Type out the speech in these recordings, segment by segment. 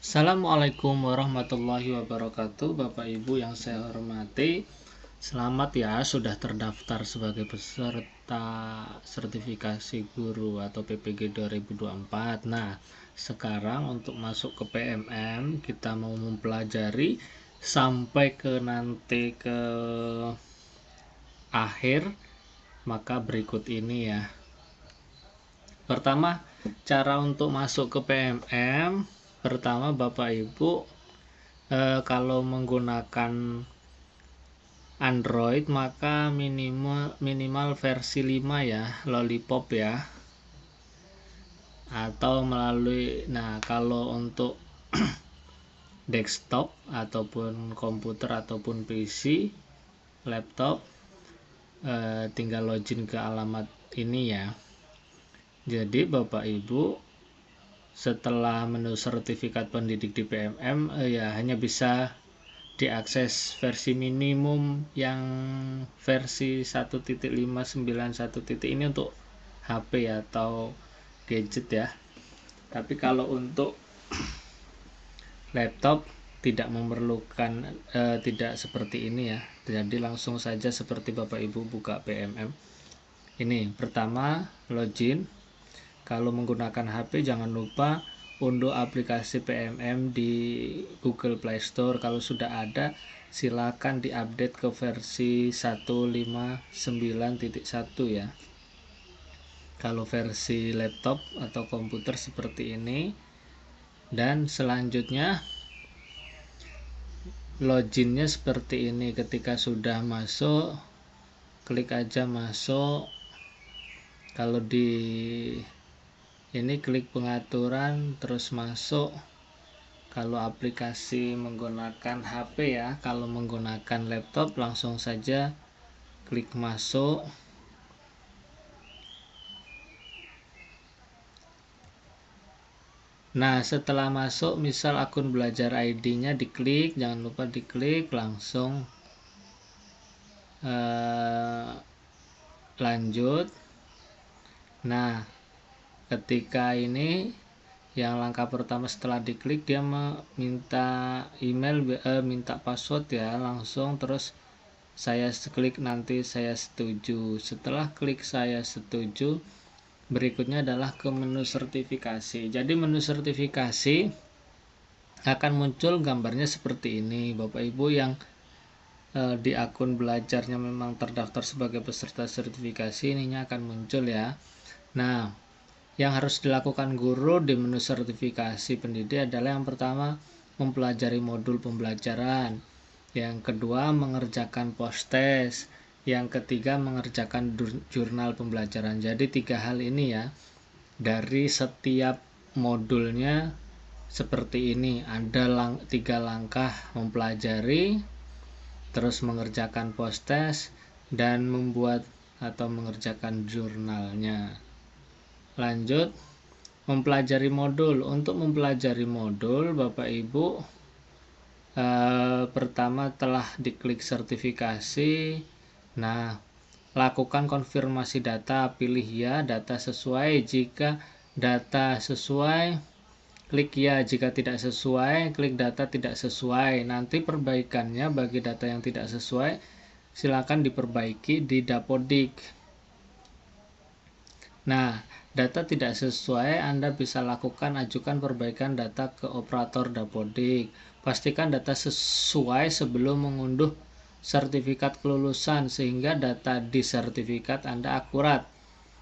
Assalamualaikum warahmatullahi wabarakatuh. Bapak Ibu yang saya hormati, selamat ya sudah terdaftar sebagai peserta sertifikasi guru atau PPG 2024. Nah, sekarang untuk masuk ke PMM kita mau mempelajari sampai ke nanti ke akhir, maka berikut ini ya. Pertama, cara untuk masuk ke PMM. Pertama, Bapak Ibu kalau menggunakan Android maka minimal versi 5 ya, Lollipop ya. Atau melalui kalau untuk desktop ataupun komputer ataupun PC, laptop, tinggal login ke alamat ini ya. Jadi Bapak Ibu setelah menu sertifikat pendidik di PMM ya hanya bisa diakses versi minimum yang versi 1.591 ini untuk HP atau gadget ya. Tapi kalau untuk laptop tidak memerlukan tidak seperti ini ya. Jadi langsung saja seperti Bapak Ibu buka PMM. Ini pertama login. Kalau menggunakan HP jangan lupa unduh aplikasi PMM di Google Play Store. Kalau sudah ada silakan diupdate ke versi 1.591 ya. Kalau versi laptop atau komputer seperti ini. Dan selanjutnya loginnya seperti ini. Ketika sudah masuk, klik aja masuk. Kalau di ini klik pengaturan terus masuk. Kalau aplikasi menggunakan HP ya, kalau menggunakan laptop langsung saja klik masuk. Nah, setelah masuk misal akun belajar ID-nya diklik, jangan lupa diklik langsung lanjut. Nah, ketika ini yang langkah pertama setelah diklik dia meminta email, minta password ya, langsung terus saya klik nanti saya setuju. Setelah klik saya setuju, berikutnya adalah ke menu sertifikasi. Jadi menu sertifikasi akan muncul gambarnya seperti ini. Bapak Ibu yang di akun belajarnya memang terdaftar sebagai peserta sertifikasi, ininya akan muncul ya. Nah, yang harus dilakukan guru di menu sertifikasi pendidik adalah yang pertama mempelajari modul pembelajaran, yang kedua mengerjakan post test, yang ketiga mengerjakan jurnal pembelajaran. Jadi 3 hal ini ya. Dari setiap modulnya seperti ini, ada 3 langkah: mempelajari, terus mengerjakan post test, dan membuat atau mengerjakan jurnalnya. Lanjut, mempelajari modul. Untuk mempelajari modul, Bapak Ibu pertama telah diklik sertifikasi. Nah, lakukan konfirmasi data, pilih ya data sesuai. Jika data sesuai, klik ya. Jika tidak sesuai, klik data tidak sesuai. Nanti perbaikannya bagi data yang tidak sesuai silakan diperbaiki di Dapodik. Nah, data tidak sesuai Anda bisa lakukan ajukan perbaikan data ke operator Dapodik. Pastikan data sesuai sebelum mengunduh sertifikat kelulusan sehingga data di sertifikat Anda akurat.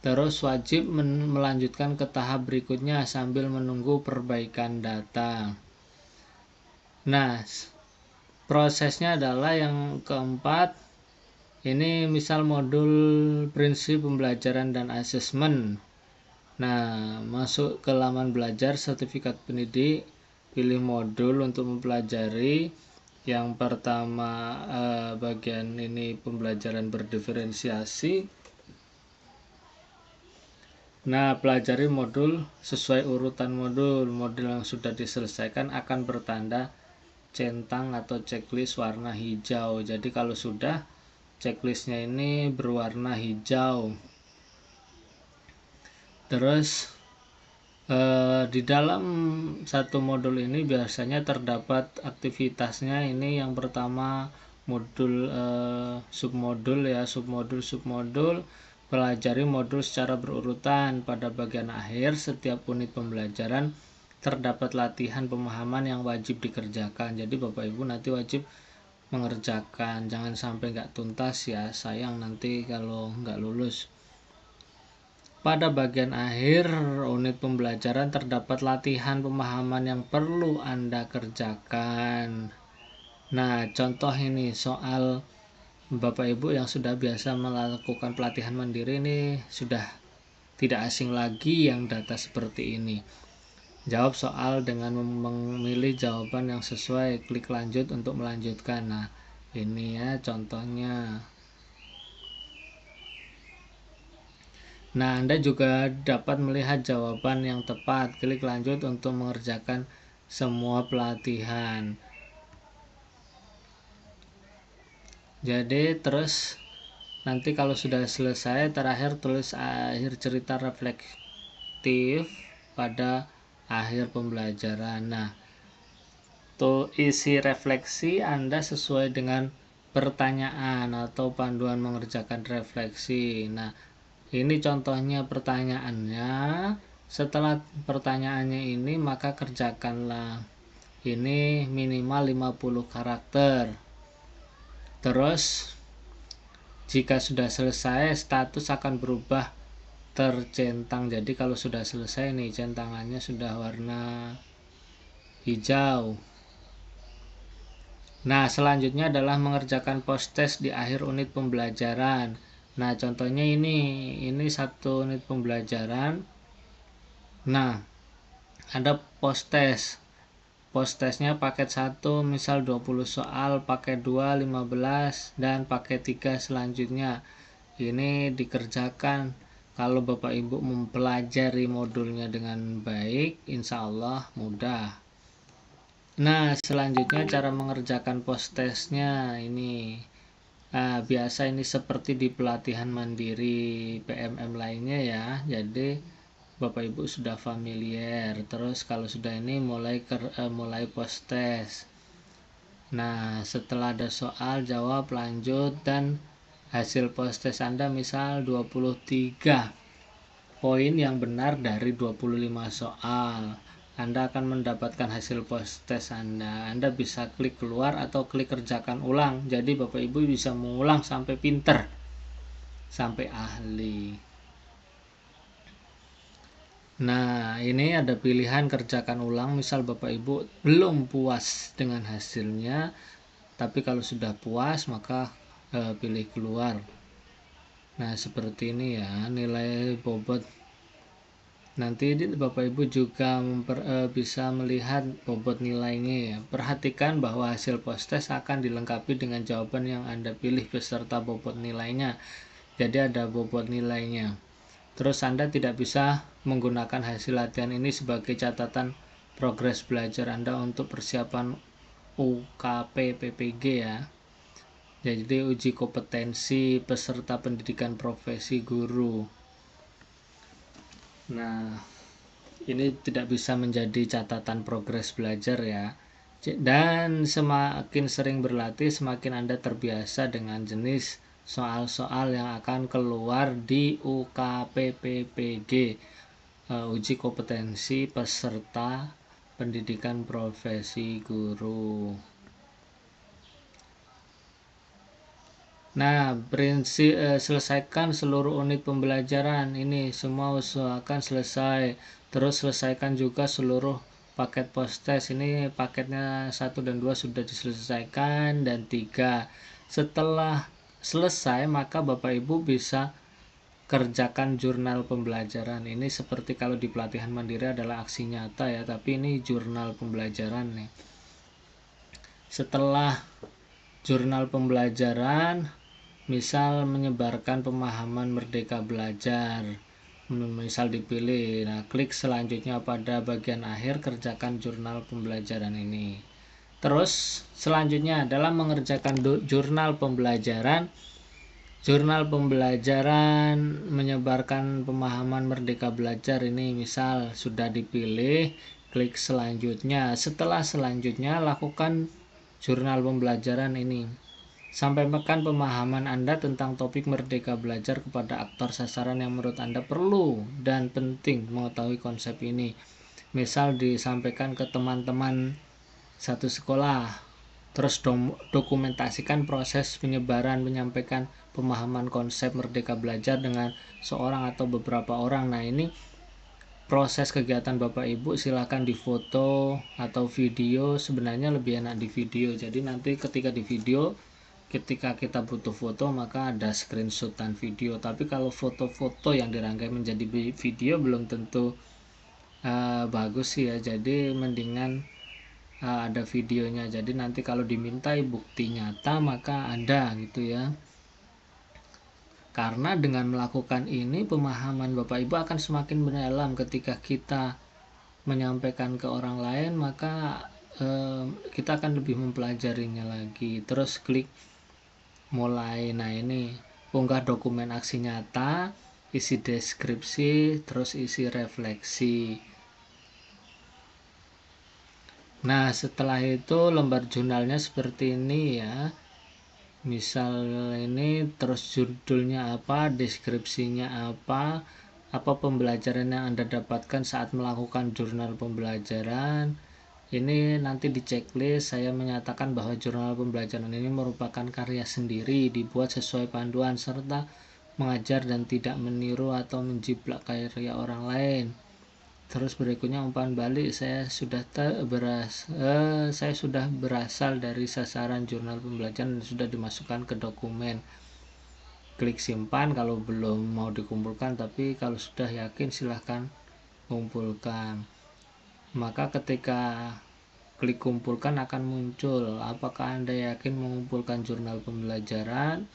Terus wajib melanjutkan ke tahap berikutnya sambil menunggu perbaikan data. Nah, prosesnya adalah yang keempat. Ini misal modul prinsip pembelajaran dan asesmen. Nah, masuk ke laman belajar sertifikat pendidik, pilih modul untuk mempelajari. Yang pertama bagian ini pembelajaran berdiferensiasi. Nah, pelajari modul sesuai urutan modul. Modul yang sudah diselesaikan akan bertanda centang atau checklist warna hijau. Jadi kalau sudah, checklistnya ini berwarna hijau. Terus Di dalam satu modul ini biasanya terdapat aktivitasnya. Ini yang pertama modul submodul ya, submodul pelajari modul secara berurutan. Pada bagian akhir setiap unit pembelajaran terdapat latihan pemahaman yang wajib dikerjakan. Jadi Bapak Ibu nanti wajib mengerjakan, jangan sampai nggak tuntas ya, sayang nanti kalau nggak lulus. Pada bagian akhir unit pembelajaran terdapat latihan pemahaman yang perlu Anda kerjakan. Nah, contoh ini soal Bapak Ibu yang sudah biasa melakukan pelatihan mandiri ini sudah tidak asing lagi yang data seperti ini. Jawab soal dengan memilih jawaban yang sesuai, klik lanjut untuk melanjutkan. Nah, ini ya contohnya. Nah, Anda juga dapat melihat jawaban yang tepat. Klik lanjut untuk mengerjakan semua pelatihan. Jadi terus nanti kalau sudah selesai, terakhir tulis akhir cerita reflektif pada akhir pembelajaran. Nah, isi refleksi Anda sesuai dengan pertanyaan atau panduan mengerjakan refleksi. Nah, ini contohnya pertanyaannya. Setelah pertanyaannya ini, maka kerjakanlah ini minimal 50 karakter. Terus jika sudah selesai, status akan berubah tercentang. Jadi kalau sudah selesai nih, centangannya sudah warna hijau. Nah, selanjutnya adalah mengerjakan post test di akhir unit pembelajaran. Nah, contohnya ini satu unit pembelajaran. Nah, ada post test. Post testnya paket 1 misal 20 soal, paket 2 15, dan paket 3 selanjutnya. Ini dikerjakan kalau Bapak Ibu mempelajari modulnya dengan baik, insya Allah mudah. Nah, selanjutnya cara mengerjakan post testnya ini. Nah, biasa ini seperti di pelatihan mandiri PMM lainnya ya. Jadi Bapak Ibu sudah familiar. Terus kalau sudah ini mulai post test. Nah, setelah ada soal, jawab, lanjut, dan hasil post test Anda misal 23 poin yang benar dari 25 soal. Anda akan mendapatkan hasil post test Anda. Anda bisa klik keluar atau klik kerjakan ulang. Jadi Bapak Ibu bisa mengulang sampai pinter, sampai ahli. Nah, ini ada pilihan kerjakan ulang. Misal Bapak Ibu belum puas dengan hasilnya, tapi kalau sudah puas maka pilih keluar. Nah, seperti ini ya nilai bobot. Nanti Bapak Ibu juga bisa melihat bobot nilainya ya. Perhatikan bahwa hasil post test akan dilengkapi dengan jawaban yang Anda pilih beserta bobot nilainya. Jadi ada bobot nilainya. Terus Anda tidak bisa menggunakan hasil latihan ini sebagai catatan progres belajar Anda untuk persiapan UKP PPG ya. Jadi uji kompetensi peserta pendidikan profesi guru. Nah, ini tidak bisa menjadi catatan progres belajar ya. Dan semakin sering berlatih, semakin Anda terbiasa dengan jenis soal-soal yang akan keluar di UKP-PPG, uji kompetensi peserta pendidikan profesi guru. Nah, prinsip selesaikan seluruh unit pembelajaran. Ini semua usahakan selesai. Terus selesaikan juga seluruh paket post test. Ini paketnya 1 dan 2 sudah diselesaikan, dan 3. Setelah selesai maka Bapak Ibu bisa kerjakan jurnal pembelajaran. Ini seperti kalau di pelatihan mandiri adalah aksi nyata ya, tapi ini jurnal pembelajaran nih. Setelah jurnal pembelajaran, misal menyebarkan pemahaman merdeka belajar, misal dipilih. Nah, klik selanjutnya pada bagian akhir, kerjakan jurnal pembelajaran ini. Terus selanjutnya dalam mengerjakan jurnal pembelajaran, Jurnal pembelajaran menyebarkan pemahaman Merdeka Belajar ini misal sudah dipilih, klik selanjutnya. Setelah selanjutnya lakukan jurnal pembelajaran ini. Sampaikan pemahaman Anda tentang topik Merdeka Belajar kepada aktor sasaran yang menurut Anda perlu dan penting mengetahui konsep ini. Misal disampaikan ke teman-teman satu sekolah. Terus dokumentasikan proses penyebaran, menyampaikan pemahaman konsep Merdeka Belajar dengan seorang atau beberapa orang. Nah, ini proses kegiatan Bapak Ibu silakan difoto atau video. Sebenarnya lebih enak di video. Jadi nanti ketika di video, ketika kita butuh foto maka ada screenshotan video. Tapi kalau foto-foto yang dirangkai menjadi video belum tentu bagus sih ya. Jadi mendingan ada videonya. Jadi nanti kalau dimintai bukti nyata maka ada gitu ya. Karena dengan melakukan ini pemahaman Bapak Ibu akan semakin mendalam. Ketika kita menyampaikan ke orang lain maka kita akan lebih mempelajarinya lagi. Terus klik mulai. Nah, ini unggah dokumen aksi nyata, isi deskripsi, terus isi refleksi. Nah, setelah itu lembar jurnalnya seperti ini ya. Misal ini terus judulnya apa, deskripsinya apa pembelajaran yang Anda dapatkan saat melakukan jurnal pembelajaran. Ini nanti di checklist saya menyatakan bahwa jurnal pembelajaran ini merupakan karya sendiri, dibuat sesuai panduan serta mengajar dan tidak meniru atau menjiplak karya orang lain. Terus berikutnya umpan balik, saya sudah berasal dari sasaran jurnal pembelajaran dan sudah dimasukkan ke dokumen. Klik simpan kalau belum mau dikumpulkan, tapi kalau sudah yakin silahkan kumpulkan. Maka ketika klik kumpulkan akan muncul apakah Anda yakin mengumpulkan jurnal pembelajaran.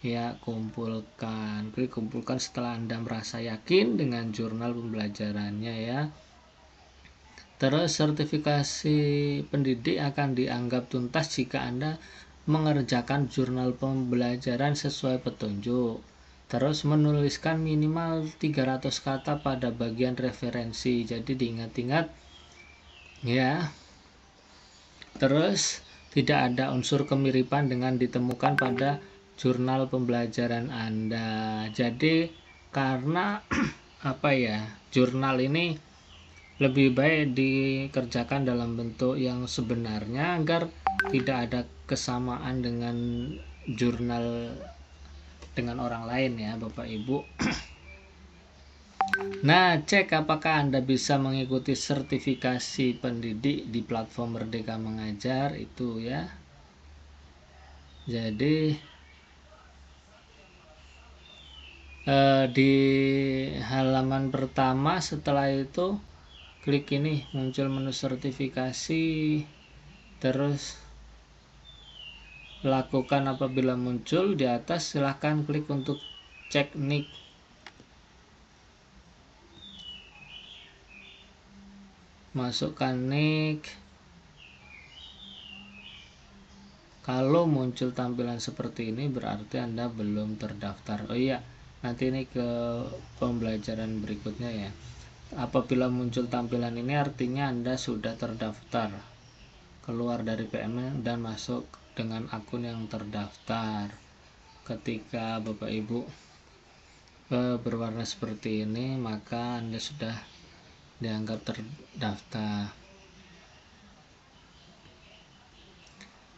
Ya, kumpulkan. Klik kumpulkan setelah Anda merasa yakin dengan jurnal pembelajarannya ya. Terus sertifikasi pendidik akan dianggap tuntas jika Anda mengerjakan jurnal pembelajaran sesuai petunjuk. Terus menuliskan minimal 300 kata pada bagian referensi. Jadi diingat-ingat ya. Terus tidak ada unsur kemiripan dengan ditemukan pada jurnal pembelajaran Anda. Jadi karena jurnal ini lebih baik dikerjakan dalam bentuk yang sebenarnya agar tidak ada kesamaan dengan jurnal dengan orang lain ya Bapak Ibu. Nah, cek apakah Anda bisa mengikuti sertifikasi pendidik di platform Merdeka Mengajar itu ya. Jadi di halaman pertama setelah itu klik ini muncul menu sertifikasi, terus lakukan apabila muncul di atas silahkan klik untuk cek NIK. Masukkan NIK. Kalau muncul tampilan seperti ini berarti Anda belum terdaftar. Oh iya, nanti ini ke pembelajaran berikutnya ya. Apabila muncul tampilan ini artinya Anda sudah terdaftar, keluar dari PMN dan masuk dengan akun yang terdaftar. Ketika Bapak Ibu berwarna seperti ini maka Anda sudah dianggap terdaftar.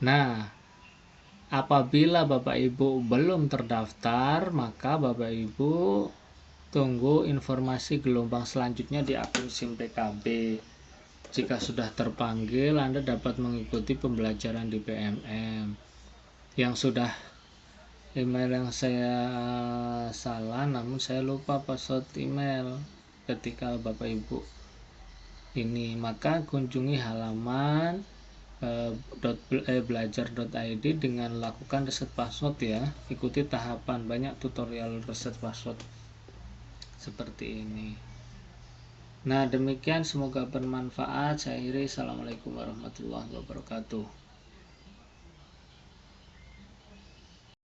Nah, apabila Bapak Ibu belum terdaftar maka Bapak Ibu tunggu informasi gelombang selanjutnya di akun SIM PKB. Jika sudah terpanggil, Anda dapat mengikuti pembelajaran di PMM. Yang sudah email yang saya salah, namun saya lupa password email ketika Bapak Ibu ini, maka kunjungi halaman belajar.id dengan lakukan reset password ya. Ikuti tahapan, banyak tutorial reset password seperti ini. Nah, demikian, semoga bermanfaat. Saya akhiri. Assalamualaikum warahmatullahi wabarakatuh.